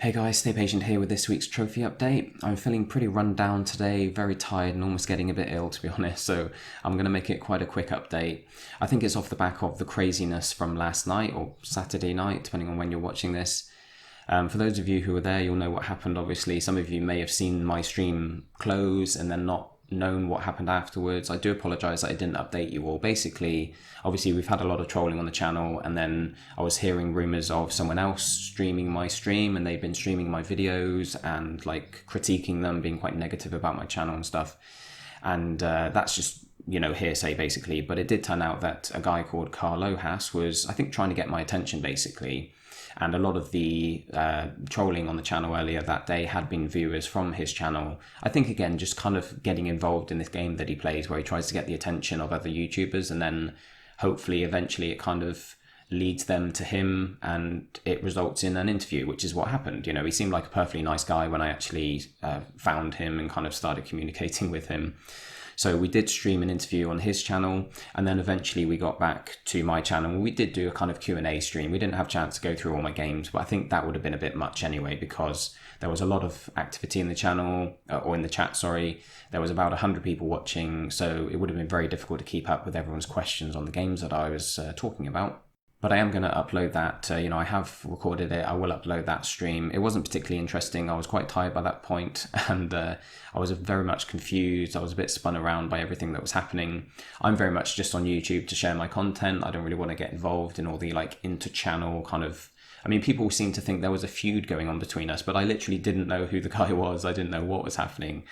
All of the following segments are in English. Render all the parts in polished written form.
Hey guys, Stay Patient here with this week's trophy update. I'm feeling pretty run down today, very tired and almost getting a bit ill to be honest, so I'm going to make it quite a quick update. I think it's off the back of the craziness from last night or Saturday night, depending on when you're watching this. For those of you who were there, you'll know what happened obviously. Some of you may have seen my stream close and then not known what happened afterwards. I do apologise that I didn't update you all. Basically, obviously we've had a lot of trolling on the channel, and then I was hearing rumours of someone else streaming my stream, and they've been streaming my videos and like critiquing them, being quite negative about my channel and stuff. And that's just, hearsay basically. But it did turn out that a guy called Carlohas was, I think, trying to get my attention basically. And a lot of the trolling on the channel earlier that day had been viewers from his channel. I think, again, just kind of getting involved in this game that he plays where he tries to get the attention of other YouTubers, and then hopefully eventually it kind of leads them to him and it results in an interview, which is what happened. He seemed like a perfectly nice guy when I actually found him and kind of started communicating with him. So we did stream an interview on his channel, and then eventually we got back to my channel. We did do a kind of Q&A stream. We didn't have a chance to go through all my games, but I think that would have been a bit much anyway, because there was a lot of activity in the channel, or in the chat, sorry. There was about 100 people watching, so it would have been very difficult to keep up with everyone's questions on the games that I was talking about. But I am going to upload that. I have recorded it. I will upload that stream. It wasn't particularly interesting. I was quite tired by that point, and I was very much confused. I was a bit spun around by everything that was happening. I'm very much just on YouTube to share my content. I don't really want to get involved in all the inter-channel kind of... people seem to think there was a feud going on between us, but I literally didn't know who the guy was. I didn't know what was happening.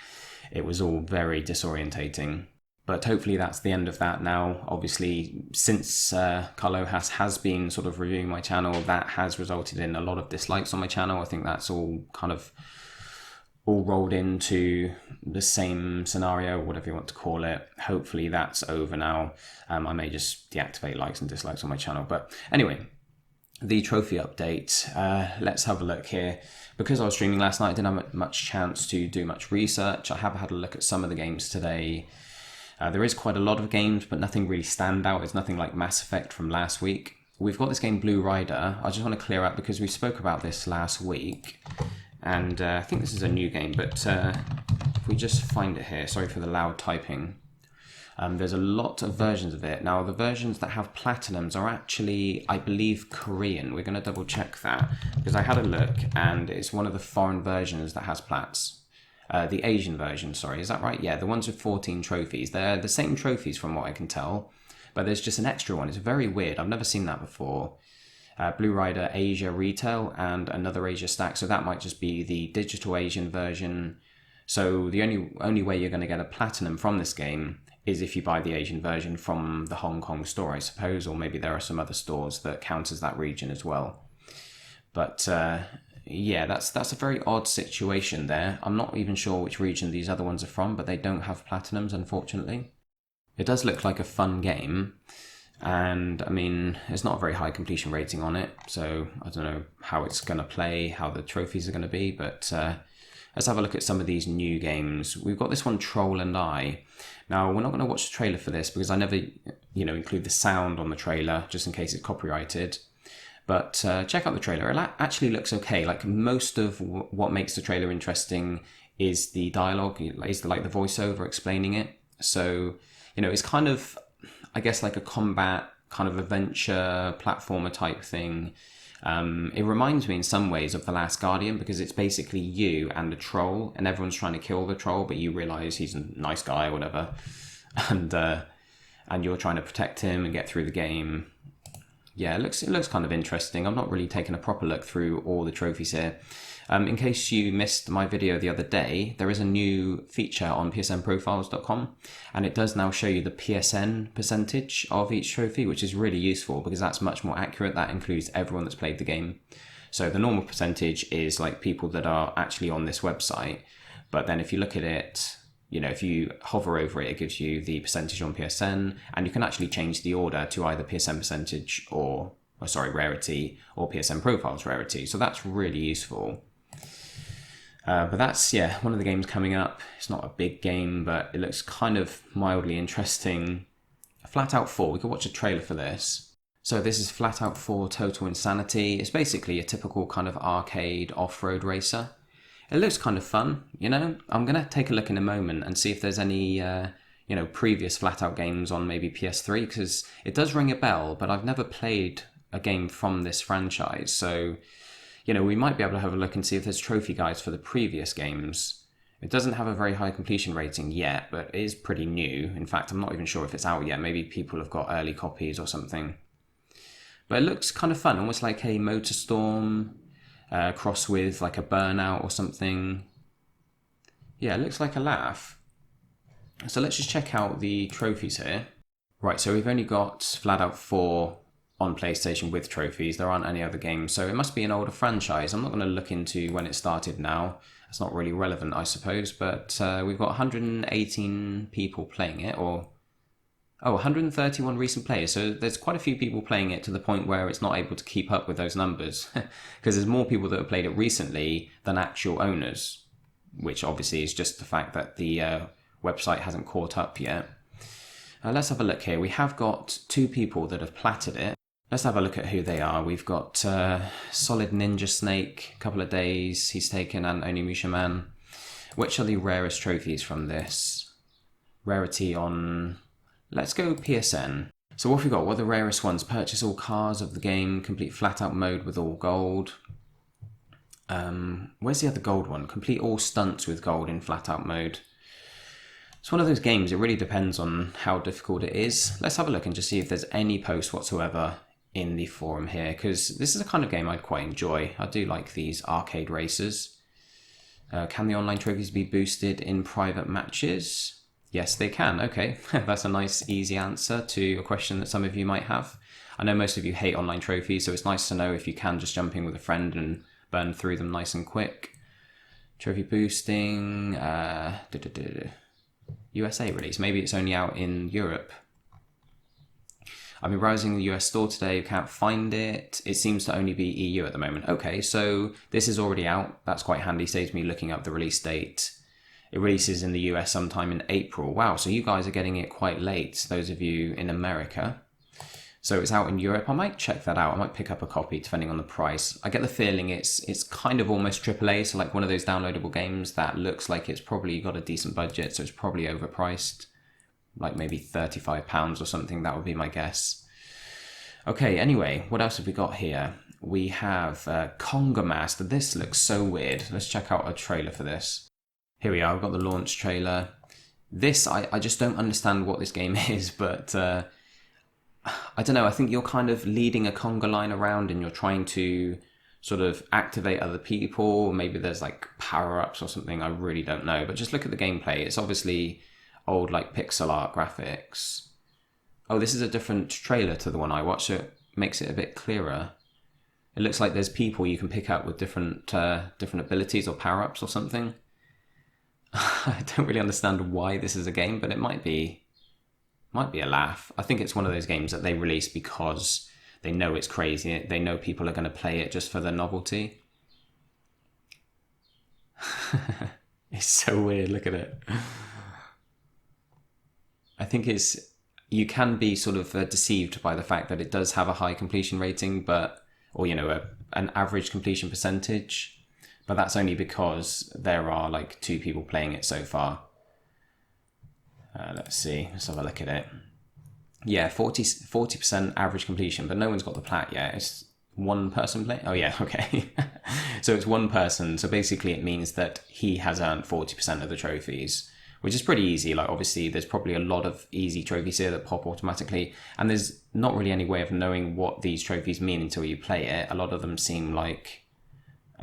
It was all very disorientating. But hopefully that's the end of that now. Obviously, since Carlohas has been sort of reviewing my channel, that has resulted in a lot of dislikes on my channel. I think that's all kind of all rolled into the same scenario, whatever you want to call it. Hopefully that's over now. I may just deactivate likes and dislikes on my channel. But anyway, the trophy update. Let's have a look here. Because I was streaming last night, I didn't have much chance to do much research. I have had a look at some of the games today. There is quite a lot of games, but nothing really stand out. It's nothing like Mass Effect from last week. We've got this game Blue Rider. I just want to clear up because we spoke about this last week. And I think this is a new game, but if we just find it here, sorry for the loud typing. There's a lot of versions of it. Now, the versions that have platinums are actually, I believe, Korean. We're going to double check that because I had a look and it's one of the foreign versions that has plats. The Asian version, sorry, is that right? Yeah, the ones with 14 trophies. They're the same trophies from what I can tell, but there's just an extra one. It's very weird. I've never seen that before. Blue Rider Asia Retail and another Asia stack, so that might just be the digital Asian version. So the only way you're going to get a platinum from this game is if you buy the Asian version from the Hong Kong store, I suppose, or maybe there are some other stores that count as that region as well. But yeah, that's a very odd situation there. I'm not even sure which region these other ones are from, but they don't have platinums, unfortunately. It does look like a fun game, and there's not a very high completion rating on it, so I don't know how it's going to play, how the trophies are going to be, but let's have a look at some of these new games. We've got this one, Troll and I. Now, we're not going to watch the trailer for this because I never, include the sound on the trailer just in case it's copyrighted. But check out the trailer. It actually looks okay. Like, most of what makes the trailer interesting is the dialogue, is the voiceover explaining it. So, it's kind of, I guess, like a combat kind of adventure platformer type thing. It reminds me in some ways of The Last Guardian because it's basically you and a troll and everyone's trying to kill the troll, but you realise he's a nice guy or whatever. And you're trying to protect him and get through the game. Yeah, it looks kind of interesting. I'm not really taking a proper look through all the trophies here. In case you missed my video the other day, there is a new feature on psnprofiles.com, and it does now show you the PSN percentage of each trophy, which is really useful because that's much more accurate. That includes everyone that's played the game. So the normal percentage is like people that are actually on this website, but then if you look at it, if you hover over it, it gives you the percentage on PSN, and you can actually change the order to either PSN percentage rarity, or PSN profiles rarity. So that's really useful. But that's, one of the games coming up. It's not a big game, but it looks kind of mildly interesting. Flat Out 4, we could watch a trailer for this. So this is Flat Out 4 Total Insanity. It's basically a typical kind of arcade off-road racer. It looks kind of fun, you know. I'm going to take a look in a moment and see if there's any, previous Flat Out games on maybe PS3, because it does ring a bell, but I've never played a game from this franchise. So, we might be able to have a look and see if there's trophy guides for the previous games. It doesn't have a very high completion rating yet, but it is pretty new. In fact, I'm not even sure if it's out yet. Maybe people have got early copies or something. But it looks kind of fun, almost like a Motorstorm cross with like a Burnout or something. Yeah, it looks like a laugh. So let's just check out the trophies here. Right, so we've only got Flat Out 4 on PlayStation with trophies. There aren't any other games, so it must be an older franchise. I'm not going to look into when it started now. It's not really relevant, I suppose, but we've got 118 people playing it, 131 recent players. So there's quite a few people playing it to the point where it's not able to keep up with those numbers, because there's more people that have played it recently than actual owners, which obviously is just the fact that the website hasn't caught up yet. Let's have a look here. We have got 2 people that have platted it. Let's have a look at who they are. We've got Solid Ninja Snake, a couple of days he's taken, and Onimusha Man. Which are the rarest trophies from this? Rarity on... Let's go PSN. So what have we got? What are the rarest ones? Purchase all cars of the game, complete Flat Out mode with all gold. Where's the other gold one? Complete all stunts with gold in Flat Out mode. It's one of those games, it really depends on how difficult it is. Let's have a look and just see if there's any post whatsoever in the forum here, because this is a kind of game I'd quite enjoy. I do like these arcade races. Can the online trophies be boosted in private matches? Yes, they can. Okay, that's a nice, easy answer to a question that some of you might have. I know most of you hate online trophies, so it's nice to know if you can just jump in with a friend and burn through them nice and quick. Trophy boosting, USA release. Maybe it's only out in Europe. I've been browsing the US store today, can't find it. It seems to only be EU at the moment. Okay, so this is already out. That's quite handy, saves me looking up the release date. It releases in the US sometime in April. Wow, so you guys are getting it quite late, those of you in America. So it's out in Europe. I might check that out. I might pick up a copy depending on the price. I get the feeling it's kind of almost AAA, so like one of those downloadable games that looks like it's probably got a decent budget, so it's probably overpriced. Like maybe £35 or something, that would be my guess. Okay, anyway, what else have we got here? We have Conga Master. This looks so weird. Let's check out a trailer for this. Here we are, we've got the launch trailer. This, I just don't understand what this game is, but I don't know, I think you're kind of leading a conga line around and you're trying to sort of activate other people. Maybe there's like power-ups or something, I really don't know. But just look at the gameplay. It's obviously old like pixel art graphics. Oh, this is a different trailer to the one I watched, so it makes it a bit clearer. It looks like there's people you can pick up with different abilities or power-ups or something. I don't really understand why this is a game, but it might be a laugh. I think it's one of those games that they release because they know it's crazy. They know people are going to play it just for the novelty. It's so weird. Look at it. I think you can be sort of deceived by the fact that it does have a high completion rating, or an average completion percentage. But that's only because there are like 2 people playing it so far. Let's see. Let's have a look at it. Yeah, 40% average completion, but no one's got the plat yet. It's one person playing. Oh yeah, okay. So it's one person. So basically it means that he has earned 40% of the trophies, which is pretty easy. Like obviously there's probably a lot of easy trophies here that pop automatically, and there's not really any way of knowing what these trophies mean until you play it. A lot of them seem like,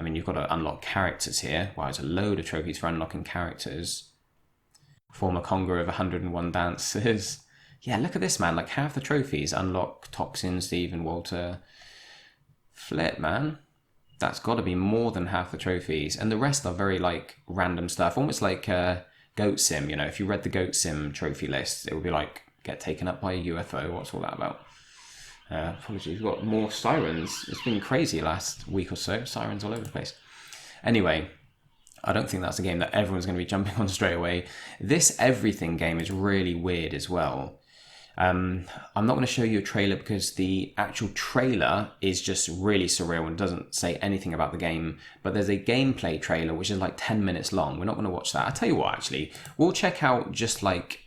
you've got to unlock characters here. Wow, there's a load of trophies for unlocking characters. Former conga of 101 dances. Yeah, look at this, man. Like half the trophies unlock Toxin, Steve, and Walter. Flip, man. That's got to be more than half the trophies. And the rest are very like random stuff. Almost like Goat Sim, if you read the Goat Sim trophy list, it would be like, get taken up by a UFO. What's all that about? Apologies, we've got more sirens. It's been crazy last week or so. Sirens all over the place. Anyway, I don't think that's a game that everyone's going to be jumping on straight away. This everything game is really weird as well. I'm not going to show you a trailer because the actual trailer is just really surreal and doesn't say anything about the game. But there's a gameplay trailer which is like 10 minutes long. We're not going to watch that. I'll tell you what, actually, we'll check out just like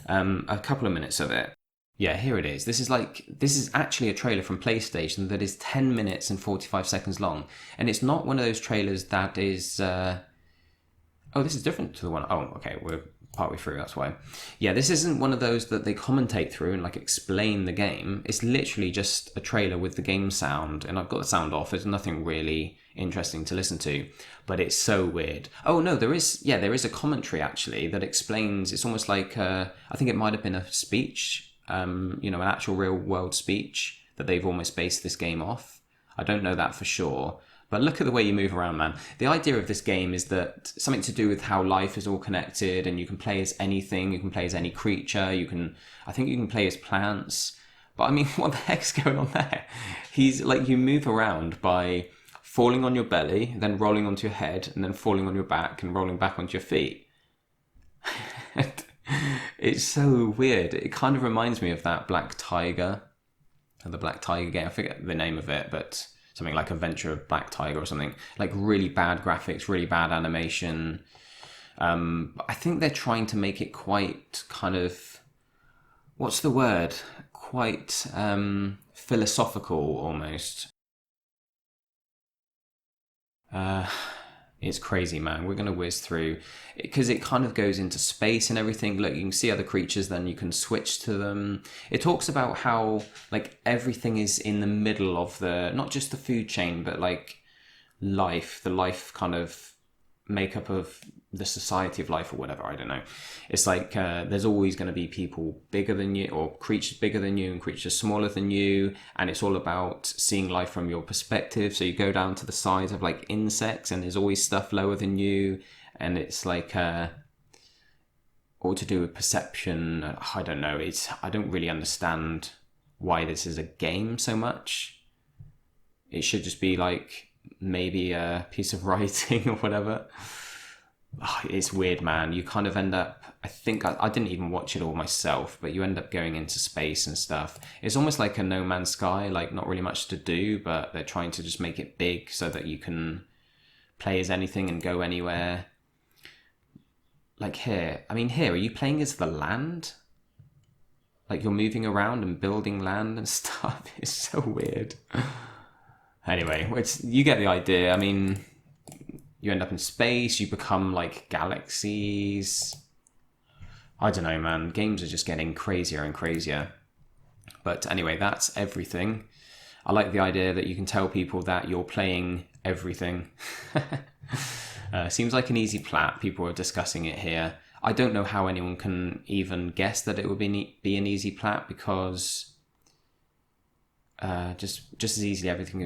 a couple of minutes of it. Yeah, here it is. This is actually a trailer from PlayStation that is 10 minutes and 45 seconds long. And it's not one of those trailers that is... oh, this is different to the one... Oh, okay, we're partway through, that's why. Yeah, this isn't one of those that they commentate through and like explain the game. It's literally just a trailer with the game sound, and I've got the sound off. There's nothing really interesting to listen to, but it's so weird. Oh no, there is a commentary actually that explains. It's almost like I think it might have been a speech, an actual real world speech that they've almost based this game off. I don't know that for sure. But look at the way you move around, man. The idea of this game is that something to do with how life is all connected, and you can play as anything. You can play as any creature. I think you can play as plants. But I mean, what the heck's going on there? He's like, you move around by falling on your belly, then rolling onto your head, and then falling on your back and rolling back onto your feet. It's so weird. It kind of reminds me of that Black Tiger, the Black Tiger game. I forget the name of it, but something like Adventure of Black Tiger or something. Like really bad graphics, really bad animation. I think they're trying to make it quite kind of, what's the word? Quite philosophical almost. It's crazy, man. We're going to whiz through because it kind of goes into space and everything. Look, you can see other creatures, then you can switch to them. It talks about how like everything is in the middle of not just the food chain, but like the life kind of makeup of the society of life or whatever. I don't know. It's like there's always going to be people bigger than you, or creatures bigger than you and creatures smaller than you, and it's all about seeing life from your perspective. So you go down to the size of like insects and there's always stuff lower than you, and it's like all to do with perception. I don't know. I don't really understand why this is a game so much. It should just be like maybe a piece of writing or whatever. Oh, it's weird, man. You kind of end up, I think, I didn't even watch it all myself, but you end up going into space and stuff. It's almost like a No Man's Sky, like not really much to do, but they're trying to just make it big so that you can play as anything and go anywhere. Like here, are you playing as the land? Like you're moving around and building land and stuff. It's so weird. Anyway, you get the idea. I mean, you end up in space, you become like galaxies. I don't know, man. Games are just getting crazier and crazier. But anyway, that's everything. I like the idea that you can tell people that you're playing everything. Seems like an easy plat. People are discussing it here. I don't know how anyone can even guess that it would be an easy plat, because just as easily everything,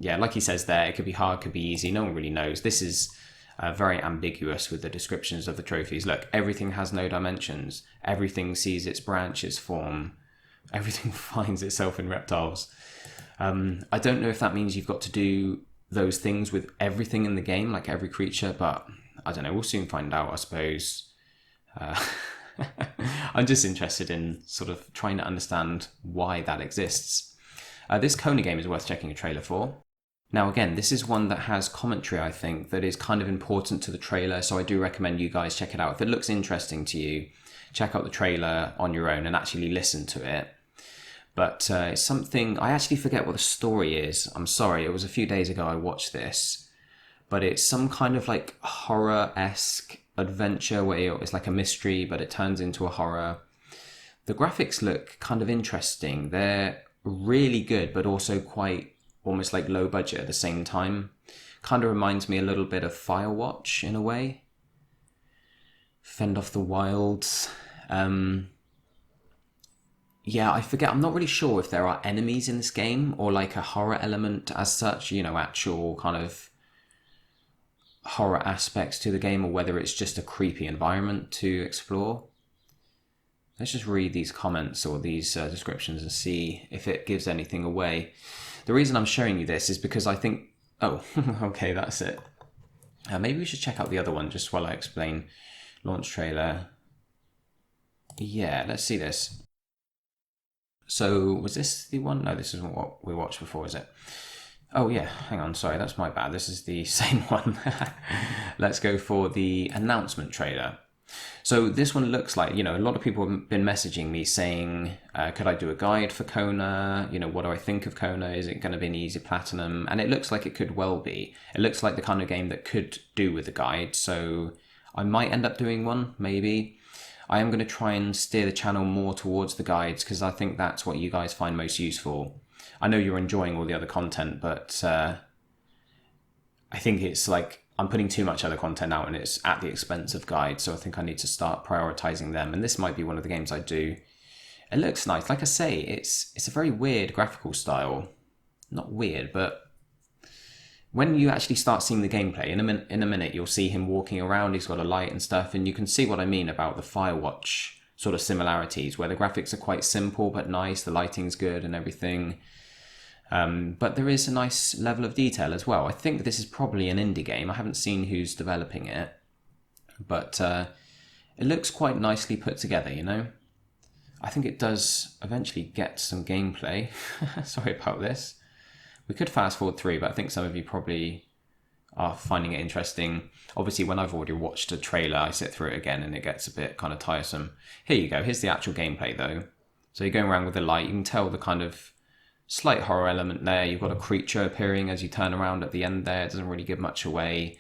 yeah, like he says there, it could be hard, could be easy, no one really knows. This is very ambiguous with the descriptions of the trophies. Look, everything has no dimensions, everything sees its branches form, everything finds itself in reptiles. I don't know if that means you've got to do those things with everything in the game, like every creature, but I don't know, we'll soon find out, I suppose. I'm just interested in sort of trying to understand why that exists. This Kona game is worth checking a trailer for. Now again, this is one that has commentary, I think, that is kind of important to the trailer, so I do recommend you guys check it out. If it looks interesting to you, check out the trailer on your own and actually listen to it. But it's something, I actually forget what the story is. I'm sorry, it was a few days ago I watched this. But it's some kind of like horror-esque adventure where it's like a mystery, but it turns into a horror. The graphics look kind of interesting. They're really good, but also quite almost like low budget at the same time. Kind of reminds me a little bit of Firewatch in a way. Fend Off the Wilds. Yeah, I forget. I'm not really sure if there are enemies in this game or like a horror element as such, actual kind of horror aspects to the game, or whether it's just a creepy environment to explore. Let's just read these comments or these descriptions and see if it gives anything away. The reason I'm showing you this is because I think... Oh, okay, that's it. Maybe we should check out the other one just while I explain. Launch trailer. Yeah, let's see this. So was this the one? No, this isn't what we watched before, is it? Oh yeah, hang on, sorry, that's my bad. This is the same one. Let's go for the announcement trailer. So this one looks like, a lot of people have been messaging me saying, could I do a guide for Kona? What do I think of Kona? Is it going to be an easy platinum? And it looks like it could well be. It looks like the kind of game that could do with a guide. So I might end up doing one, maybe. I am going to try and steer the channel more towards the guides because I think that's what you guys find most useful. I know you're enjoying all the other content, but I think it's like I'm putting too much other content out and it's at the expense of guides. So I think I need to start prioritizing them. And this might be one of the games I do. It looks nice. Like I say, it's a very weird graphical style. Not weird, but when you actually start seeing the gameplay, in a minute, you'll see him walking around. He's got a light and stuff, and you can see what I mean about the Firewatch sort of similarities, where the graphics are quite simple but nice, the lighting's good and everything. But there is a nice level of detail as well. I think this is probably an indie game. I haven't seen who's developing it, but it looks quite nicely put together, I think it does eventually get some gameplay. Sorry about this. We could fast forward through, but I think some of you probably are finding it interesting. Obviously, when I've already watched a trailer, I sit through it again and it gets a bit kind of tiresome. Here you go. Here's the actual gameplay, though. So you're going around with the light. You can tell the kind of slight horror element there. You've got a creature appearing as you turn around at the end there. It doesn't really give much away.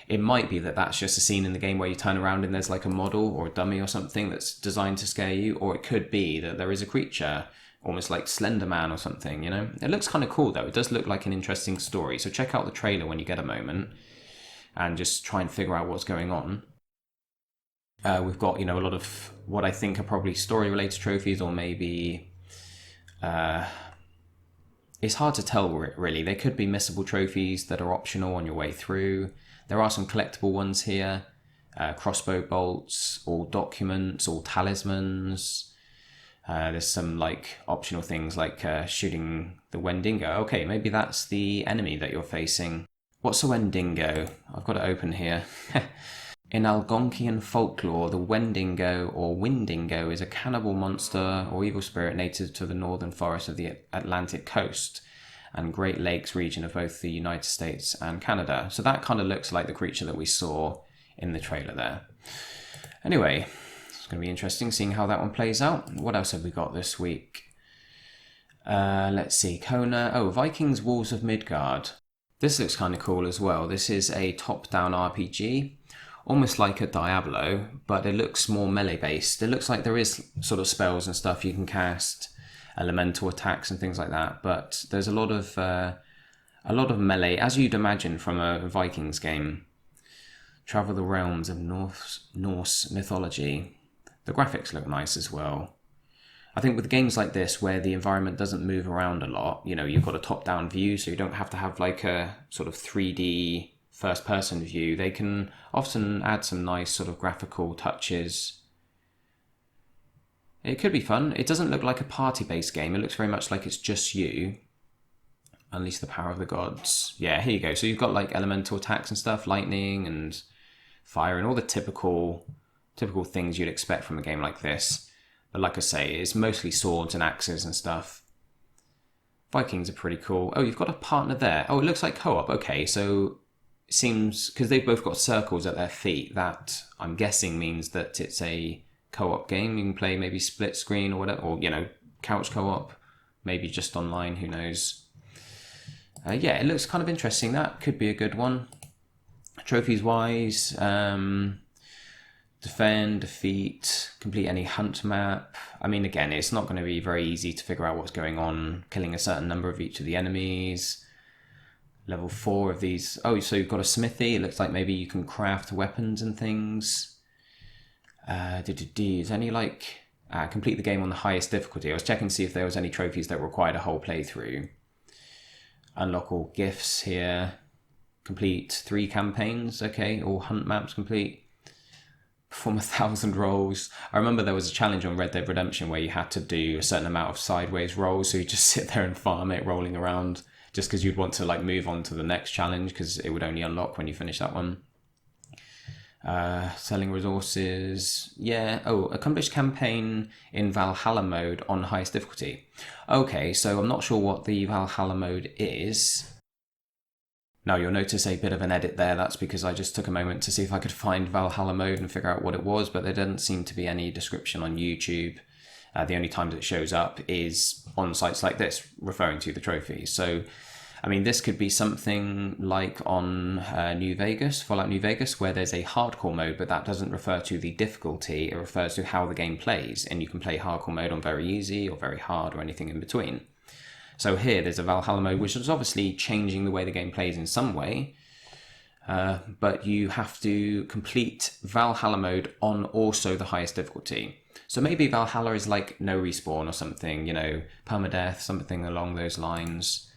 It might be that that's just a scene in the game where you turn around and there's like a model or a dummy or something that's designed to scare you. Or it could be that there is a creature, almost like Slender Man or something, It looks kind of cool, though. It does look like an interesting story. So check out the trailer when you get a moment and just try and figure out what's going on. We've got, a lot of what I think are probably story-related trophies, or maybe... it's hard to tell, really. They could be missable trophies that are optional on your way through. There are some collectible ones here. Crossbow bolts, all documents, all talismans... there's some like optional things like shooting the Wendigo. Okay, maybe that's the enemy that you're facing. What's a Wendigo? I've got it open here. In Algonquian folklore, the Wendigo or Windingo is a cannibal monster or evil spirit native to the northern forests of the Atlantic coast and Great Lakes region of both the United States and Canada. So that kind of looks like the creature that we saw in the trailer there. Anyway, it's going to be interesting seeing how that one plays out. What else have we got this week? Let's see, Kona. Oh, Vikings Wolves of Midgard. This looks kind of cool as well. This is a top-down RPG, almost like a Diablo, but it looks more melee-based. It looks like there is sort of spells and stuff you can cast, elemental attacks and things like that, but there's a lot of melee, as you'd imagine from a Vikings game. Travel the realms of Norse mythology. The graphics look nice as well. I think with games like this, where the environment doesn't move around a lot, you've got a top-down view, so you don't have to have like a sort of 3D first-person view. They can often add some nice sort of graphical touches. It could be fun. It doesn't look like a party-based game. It looks very much like it's just you. Unleash the power of the gods. Yeah, here you go. So you've got like elemental attacks and stuff, lightning and fire and all the typical things you'd expect from a game like this. But like I say, it's mostly swords and axes and stuff. Vikings are pretty cool. Oh, you've got a partner there. Oh, it looks like co-op. Okay, so it seems, because they've both got circles at their feet, that I'm guessing means that it's a co-op game. You can play maybe split screen or whatever, or, couch co-op, maybe just online, who knows. Yeah, it looks kind of interesting. That could be a good one. Trophies-wise, defend, defeat, complete any hunt map. I mean, again, it's not going to be very easy to figure out what's going on, killing a certain number of each of the enemies. Level 4 of these. Oh, so you've got a smithy. It looks like maybe you can craft weapons and things. Is any like... complete the game on the highest difficulty. I was checking to see if there was any trophies that required a whole playthrough. Unlock all gifts here. Complete 3 campaigns. Okay, all hunt maps complete. Perform 1,000 rolls. I remember there was a challenge on Red Dead Redemption where you had to do a certain amount of sideways rolls, so you just sit there and farm it, rolling around, just because you'd want to like move on to the next challenge, because it would only unlock when you finish that one. Selling resources. Yeah. Oh, accomplished campaign in Valhalla mode on highest difficulty. Okay, so I'm not sure what the Valhalla mode is. Now you'll notice a bit of an edit there. That's because I just took a moment to see if I could find Valhalla mode and figure out what it was, but there doesn't seem to be any description on YouTube. The only time that it shows up is on sites like this, referring to the trophies. So, I mean, this could be something like on New Vegas, Fallout New Vegas, where there's a hardcore mode, but that doesn't refer to the difficulty. It refers to how the game plays, and you can play hardcore mode on very easy or very hard or anything in between. So here there's a Valhalla mode, which is obviously changing the way the game plays in some way, but you have to complete Valhalla mode on also the highest difficulty. So maybe Valhalla is like no respawn or something, you know, permadeath, something along those lines.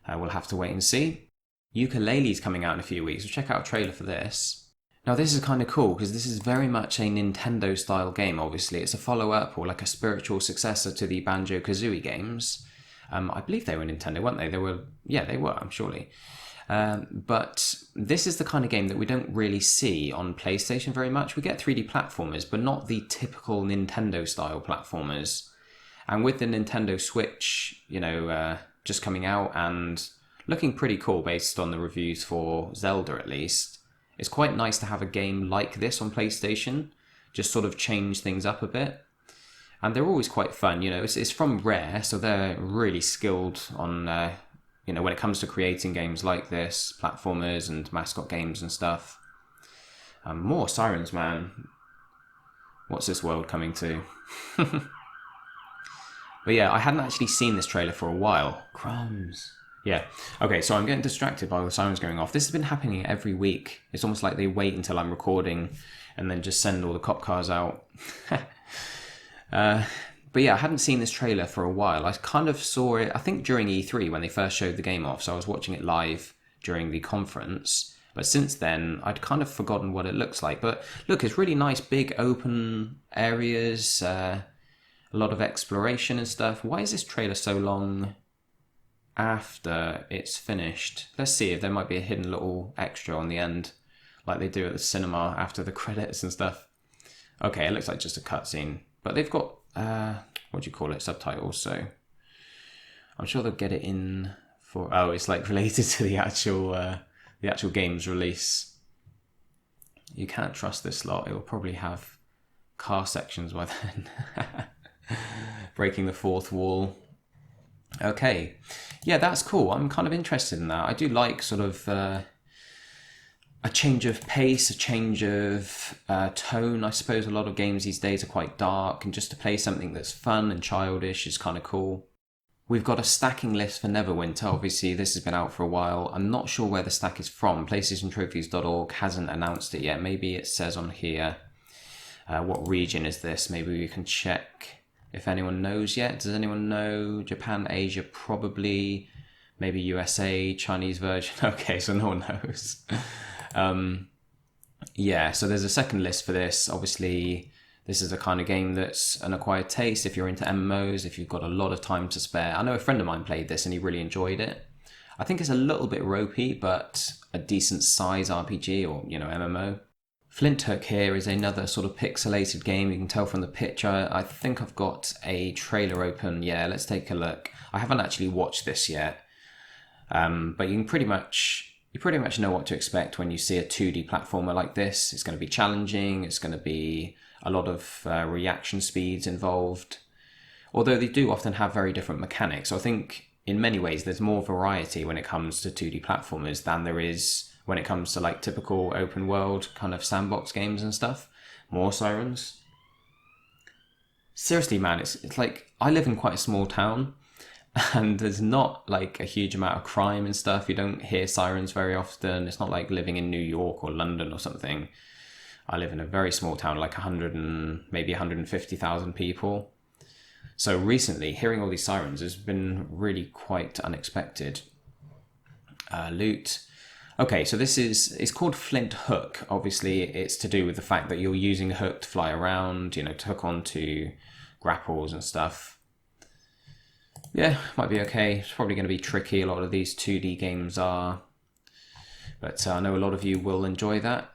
We'll have to wait and see. Ukulele's coming out in a few weeks, so check out a trailer for this. Now this is kind of cool because this is very much a Nintendo style game, obviously. It's a follow-up or like a spiritual successor to the Banjo-Kazooie games. I believe they were Nintendo, weren't they? They were, I'm surely. But this is the kind of game that we don't really see on PlayStation very much. We get 3D platformers, but not the typical Nintendo style platformers. And with the Nintendo Switch, just coming out and looking pretty cool based on the reviews for Zelda at least, it's quite nice to have a game like this on PlayStation, just sort of change things up a bit. And they're always quite fun, it's from Rare, so they're really skilled on, when it comes to creating games like this, platformers and mascot games and stuff. More sirens, man. What's this world coming to? But yeah, I hadn't actually seen this trailer for a while. Crumbs. Yeah. Okay, so I'm getting distracted by the sirens going off. This has been happening every week. It's almost like they wait until I'm recording and then just send all the cop cars out. But yeah, I hadn't seen this trailer for a while. I kind of saw it, I think during E3 when they first showed the game off. So I was watching it live during the conference. But since then, I'd kind of forgotten what it looks like. But look, it's really nice, big open areas, a lot of exploration and stuff. Why is this trailer so long after it's finished? Let's see if there might be a hidden little extra on the end, like they do at the cinema after the credits and stuff. Okay, it looks like just a cutscene. But they've got, subtitles, so I'm sure they'll get it in for, it's like related to the actual game's release. You can't trust this lot. It will probably have car sections by then. Breaking the fourth wall. Okay. Yeah, that's cool. I'm kind of interested in that. I do like sort of a change of pace, a change of tone. I suppose a lot of games these days are quite dark, and just to play something that's fun and childish is kind of cool. We've got a stacking list for Neverwinter. Obviously, this has been out for a while. I'm not sure where the stack is from. PlayStationTrophies.org hasn't announced it yet. Maybe it says on here. What region is this? Maybe we can check if anyone knows yet. Does anyone know? Japan, Asia, probably. Maybe USA, Chinese version. Okay, so no one knows. So there's a second list for this. Obviously, this is a kind of game that's an acquired taste if you're into MMOs, if you've got a lot of time to spare. I know a friend of mine played this and he really enjoyed it. I think it's a little bit ropey, but a decent size RPG or, MMO. Flint Hook here is another sort of pixelated game. You can tell from the picture. I think I've got a trailer open. Yeah, let's take a look. I haven't actually watched this yet. But you pretty much know what to expect when you see a 2D platformer like this. It's going to be challenging. It's going to be a lot of reaction speeds involved. Although they do often have very different mechanics. So I think in many ways there's more variety when it comes to 2D platformers than there is when it comes to like typical open world kind of sandbox games and stuff. More sirens. Seriously, man, it's like I live in quite a small town. And there's not like a huge amount of crime and stuff. You don't hear sirens very often. It's not like living in New York or London or something. I live in a very small town, like 100 and maybe 150,000 people. So recently, hearing all these sirens has been really quite unexpected. Loot. Okay, so it's called Flint Hook. Obviously, it's to do with the fact that you're using a hook to fly around, to hook onto grapples and stuff. Yeah, might be okay. It's probably going to be tricky. A lot of these 2D games are. But I know a lot of you will enjoy that.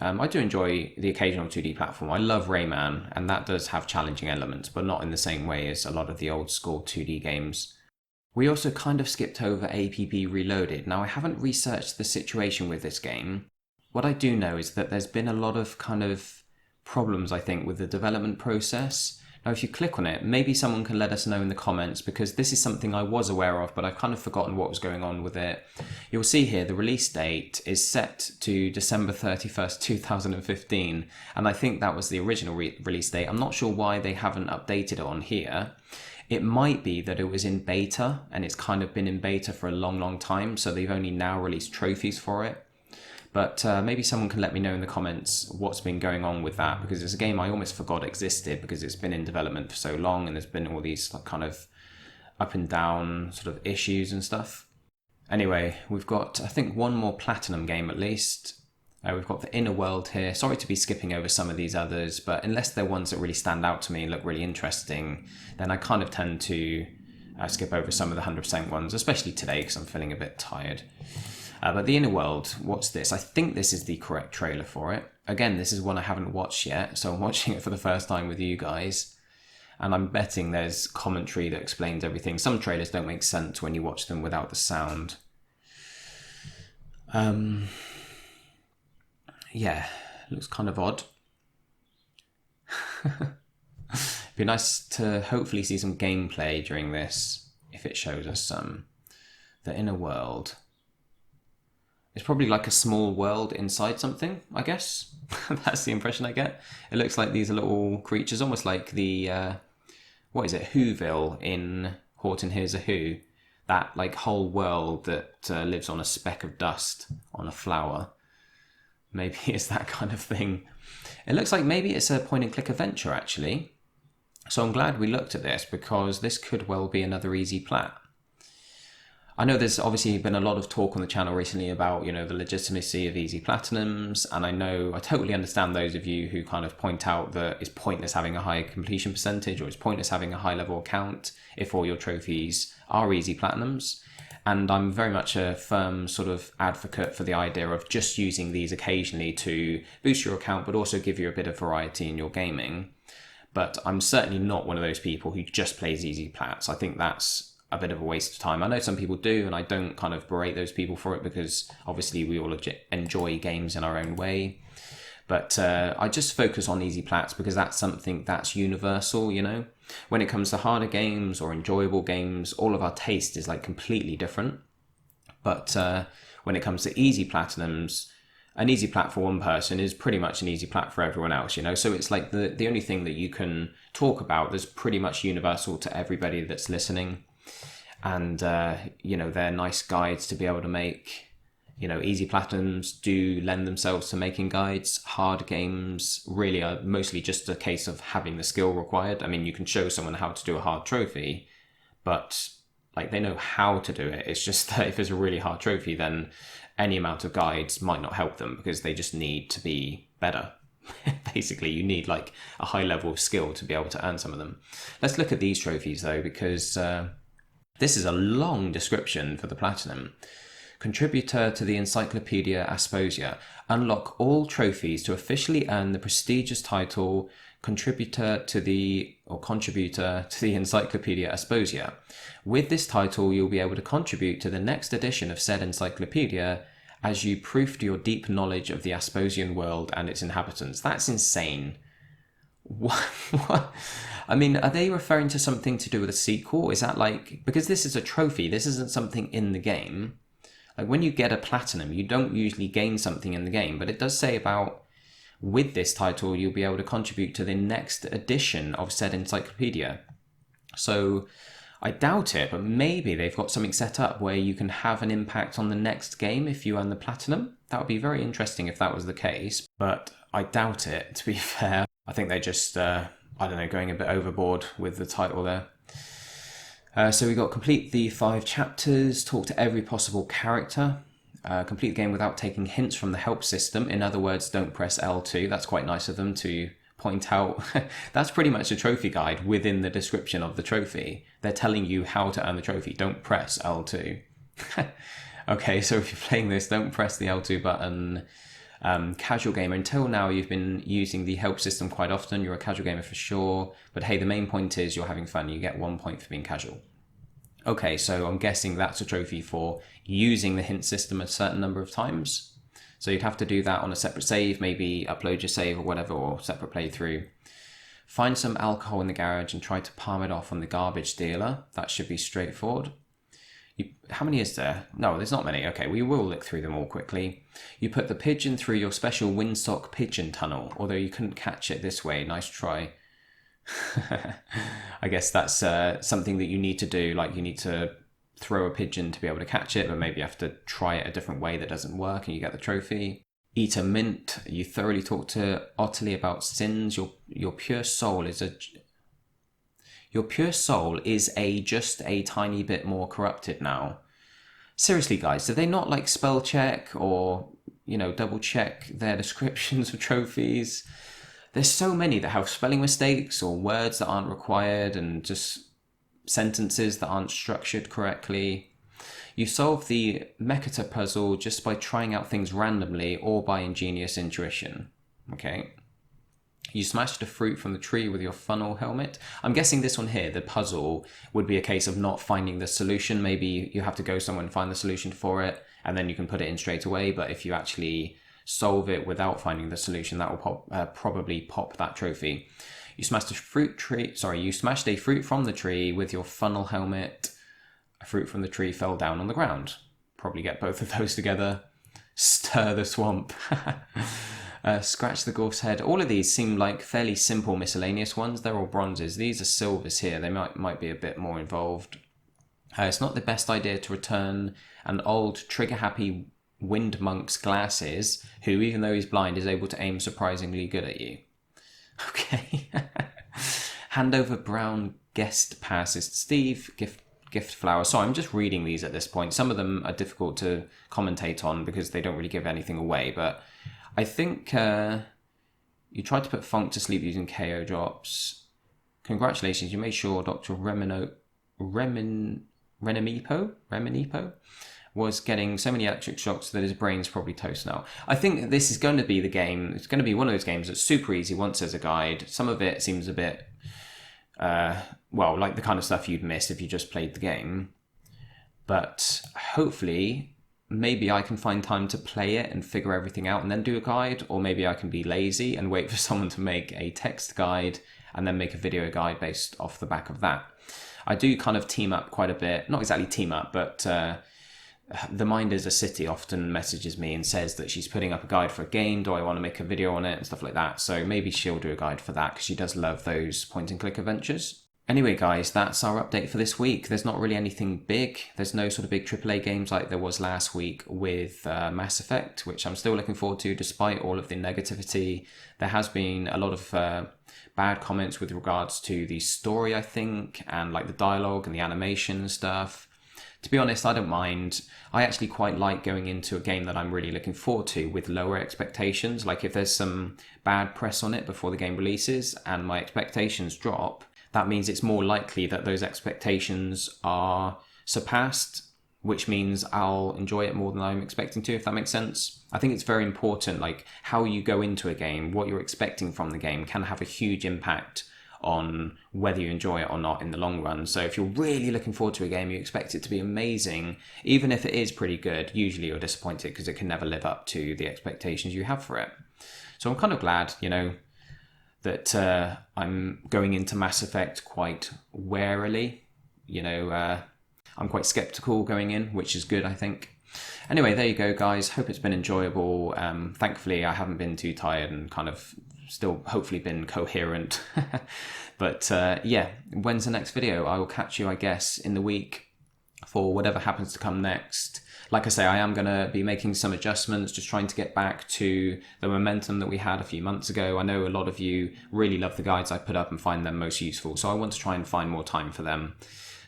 I do enjoy the occasional 2D platform. I love Rayman, and that does have challenging elements, but not in the same way as a lot of the old school 2D games. We also kind of skipped over APP Reloaded. Now, I haven't researched the situation with this game. What I do know is that there's been a lot of kind of problems, I think, with the development process. Now, if you click on it, maybe someone can let us know in the comments, because this is something I was aware of, but I've kind of forgotten what was going on with it. You'll see here the release date is set to December 31st, 2015, and I think that was the original release date. I'm not sure why they haven't updated it on here. It might be that it was in beta, and it's kind of been in beta for a long, long time, so they've only now released trophies for it. But maybe someone can let me know in the comments what's been going on with that, because it's a game I almost forgot existed because it's been in development for so long and there's been all these kind of up and down sort of issues and stuff. Anyway, we've got, I think, one more Platinum game at least. We've got The Inner World here. Sorry to be skipping over some of these others, but unless they're ones that really stand out to me and look really interesting, then I kind of tend to skip over some of the 100% ones, especially today because I'm feeling a bit tired. But The Inner World, what's this? I think this is the correct trailer for it. Again, this is one I haven't watched yet, so I'm watching it for the first time with you guys. And I'm betting there's commentary that explains everything. Some trailers don't make sense when you watch them without the sound. Yeah, looks kind of odd. It'd be nice to hopefully see some gameplay during this, if it shows us some. The Inner World. It's probably like a small world inside something, I guess. That's the impression I get. It looks like these are little creatures, almost like the, what is it, Whoville in Horton Hears a Who. That like whole world that lives on a speck of dust on a flower. Maybe it's that kind of thing. It looks like maybe it's a point and click adventure actually. So I'm glad we looked at this because this could well be another easy plat. I know there's obviously been a lot of talk on the channel recently about, you know, the legitimacy of easy platinums, and I totally understand those of you who kind of point out that it's pointless having a high completion percentage, or it's pointless having a high level count if all your trophies are easy platinums. And I'm very much a firm sort of advocate for the idea of just using these occasionally to boost your account, but also give you a bit of variety in your gaming. But I'm certainly not one of those people who just plays easy plats. I think that's a bit of a waste of time. I know some people do, and I don't kind of berate those people for it because obviously we all enjoy games in our own way. But I just focus on easy plats because that's something that's universal, you know? When it comes to harder games or enjoyable games, all of our taste is like completely different. But when it comes to easy platinums, an easy plat for one person is pretty much an easy plat for everyone else, you know? So it's like the only thing that you can talk about that's pretty much universal to everybody that's listening. And, you know, they're nice guides to be able to make. You know, easy platinums do lend themselves to making guides. Hard games really are mostly just a case of having the skill required. I mean, you can show someone how to do a hard trophy, but like they know how to do it. It's just that if it's a really hard trophy, then any amount of guides might not help them because they just need to be better. Basically, you need like a high level of skill to be able to earn some of them. Let's look at these trophies though, because this is a long description for the platinum. Contributor to the Encyclopedia Asposia. Unlock all trophies to officially earn the prestigious title Contributor to the Encyclopedia Asposia. With this title, you'll be able to contribute to the next edition of said encyclopedia as you proofed your deep knowledge of the Asposian world and its inhabitants. That's insane. What? I mean, are they referring to something to do with a sequel? Is that like, because this is a trophy, this isn't something in the game. Like when you get a platinum, you don't usually gain something in the game, but it does say about with this title, you'll be able to contribute to the next edition of said encyclopedia. So I doubt it, but maybe they've got something set up where you can have an impact on the next game if you earn the platinum. That would be very interesting if that was the case, but I doubt it, to be fair. I think they're just, I don't know, going a bit overboard with the title there. So we got complete the 5 chapters, talk to every possible character, complete the game without taking hints from the help system. In other words, don't press L2. That's quite nice of them to point out. That's pretty much a trophy guide within the description of the trophy. They're telling you how to earn the trophy. Don't press L2. Okay, so if you're playing this, don't press the L2 button. Casual gamer, until now you've been using the help system quite often. You're a casual gamer for sure, but hey, the main point is you're having fun. You get 1 point for being casual. Okay, so I'm guessing that's a trophy for using the hint system a certain number of times. So you'd have to do that on a separate save, maybe upload your save or whatever, or separate playthrough. Find some alcohol in the garage and try to palm it off on the garbage dealer. That should be straightforward. How many is there? No, there's not many. Okay, we will look through them all quickly. You put the pigeon through your special windsock pigeon tunnel, although you couldn't catch it this way. Nice try. I guess that's something that you need to do, like you need to throw a pigeon to be able to catch it, but maybe you have to try it a different way that doesn't work and you get the trophy. Eat a mint. You thoroughly talk to Ottilie about sins. Your pure soul is just a tiny bit more corrupted now. Seriously, guys, do they not like spell check or, double check their descriptions of trophies? There's so many that have spelling mistakes or words that aren't required and just sentences that aren't structured correctly. You solve the Mekata puzzle just by trying out things randomly or by ingenious intuition. Okay. You smashed a fruit from the tree with your funnel helmet. I'm guessing this one here, the puzzle, would be a case of not finding the solution. Maybe you have to go somewhere and find the solution for it, and then you can put it in straight away. But if you actually solve it without finding the solution, that will probably pop that trophy. You smashed a fruit from the tree with your funnel helmet. A fruit from the tree fell down on the ground. Probably get both of those together. Stir the swamp. Scratch the gorse head. All of these seem like fairly simple miscellaneous ones. They're all bronzes. These are silvers here. They might be a bit more involved. It's not the best idea to return an old trigger-happy Wind Monk's glasses, who, even though he's blind, is able to aim surprisingly good at you. Okay. Hand over brown guest passes to Steve. Gift flower. So I'm just reading these at this point. Some of them are difficult to commentate on because they don't really give anything away, but I think you tried to put Funk to sleep using KO drops. Congratulations, you made sure Dr. Reminipo was getting so many electric shocks that his brain's probably toast now. I think this is going to be the game. It's going to be one of those games that's super easy once there's a guide. Some of it seems a bit, like the kind of stuff you'd miss if you just played the game. But hopefully, maybe I can find time to play it and figure everything out and then do a guide, or maybe I can be lazy and wait for someone to make a text guide and then make a video guide based off the back of that. I do kind of team up quite a bit. Not exactly team up, but The Mind is a City often messages me and says that she's putting up a guide for a game. Do I want to make a video on it and stuff like that? So maybe she'll do a guide for that because she does love those point and click adventures. Anyway, guys, that's our update for this week. There's not really anything big. There's no sort of big AAA games like there was last week with Mass Effect, which I'm still looking forward to despite all of the negativity. There has been a lot of bad comments with regards to the story, I think, and like the dialogue and the animation and stuff. To be honest, I don't mind. I actually quite like going into a game that I'm really looking forward to with lower expectations. Like if there's some bad press on it before the game releases and my expectations drop, that means it's more likely that those expectations are surpassed, which means I'll enjoy it more than I'm expecting to, if that makes sense. I think it's very important, like how you go into a game, what you're expecting from the game can have a huge impact on whether you enjoy it or not in the long run. So if you're really looking forward to a game, you expect it to be amazing, even if it is pretty good, usually you're disappointed because it can never live up to the expectations you have for it. So I'm kind of glad, that I'm going into Mass Effect quite warily. I'm quite skeptical going in, which is good, I think. Anyway, there you go, guys. Hope it's been enjoyable. Thankfully, I haven't been too tired and kind of still hopefully been coherent. But when's the next video? I will catch you, I guess, in the week for whatever happens to come next. Like I say, I am going to be making some adjustments, just trying to get back to the momentum that we had a few months ago. I know a lot of you really love the guides I put up and find them most useful, so I want to try and find more time for them.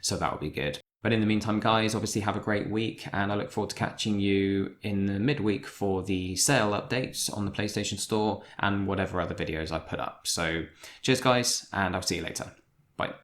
So that will be good. But in the meantime, guys, obviously have a great week, and I look forward to catching you in the midweek for the sale updates on the PlayStation Store and whatever other videos I put up. So cheers, guys, and I'll see you later. Bye.